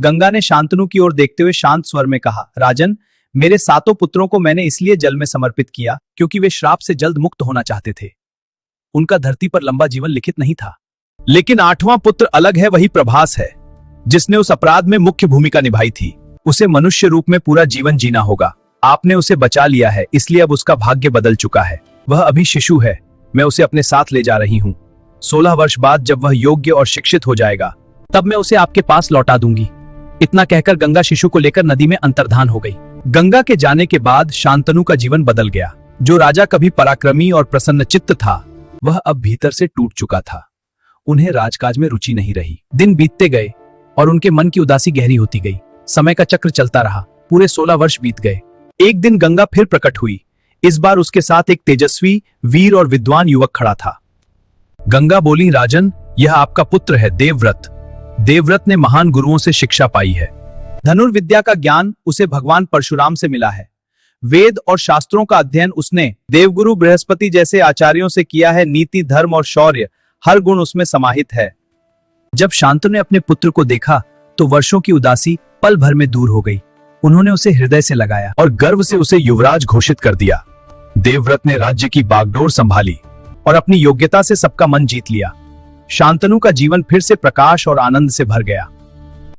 गंगा ने शांतनु की ओर देखते हुए शांत स्वर में कहा, राजन, मेरे 7 पुत्रों को मैंने इसलिए जल में समर्पित किया क्योंकि वे श्राप से जल्द मुक्त होना चाहते थे। उनका धरती पर लंबा जीवन लिखित नहीं था। लेकिन 8वां पुत्र अलग है, वही प्रभास है, जिसने उस अपराध में मुख्य भूमिका निभाई थी। उसे मनुष्य रूप में पूरा जीवन जीना होगा। आपने उसे बचा लिया है, इसलिए अब उसका भाग्य बदल चुका है। वह अभी शिशु है, मैं उसे अपने साथ ले जा रही हूँ। 16 वर्ष बाद जब वह योग्य और शिक्षित हो जाएगा, तब मैं उसे आपके पास लौटा दूंगी। इतना कहकर गंगा शिशु को लेकर नदी में अंतर्धान हो गई। गंगा के जाने के बाद शांतनु का जीवन बदल गया। जो राजा कभी पराक्रमी और प्रसन्नचित्त था, वह अब भीतर से टूट चुका था। उन्हें राजकाज में रुचि नहीं रही। दिन बीतते गए और उनके मन की उदासी गहरी होती गई। समय का चक्र चलता रहा। पूरे 16 वर्ष बीत गए। एक दिन गंगा फिर प्रकट हुई। इस बार उसके साथ एक तेजस्वी, वीर और विद्वान युवक खड़ा था। गंगा बोली, राजन, यह आपका पुत्र है, देवव्रत। देवव्रत ने महान गुरुओं से शिक्षा पाई है। धनुर्विद्या का ज्ञान उसे भगवान परशुराम से मिला है। वेद और शास्त्रों का अध्ययन उसने देवगुरु बृहस्पति जैसे आचार्यों से किया है। नीति, धर्म और शौर्य, हर गुण उसमें समाहित है। जब शांतनु ने अपने पुत्र को देखा तो वर्षों की उदासी पल भर में दूर हो गई। उन्होंने उसे हृदय से लगाया और गर्व से उसे युवराज घोषित कर दिया। देवव्रत ने राज्य की बागडोर संभाली और अपनी योग्यता से सबका मन जीत लिया। शांतनु का जीवन फिर से प्रकाश और आनंद से भर गया।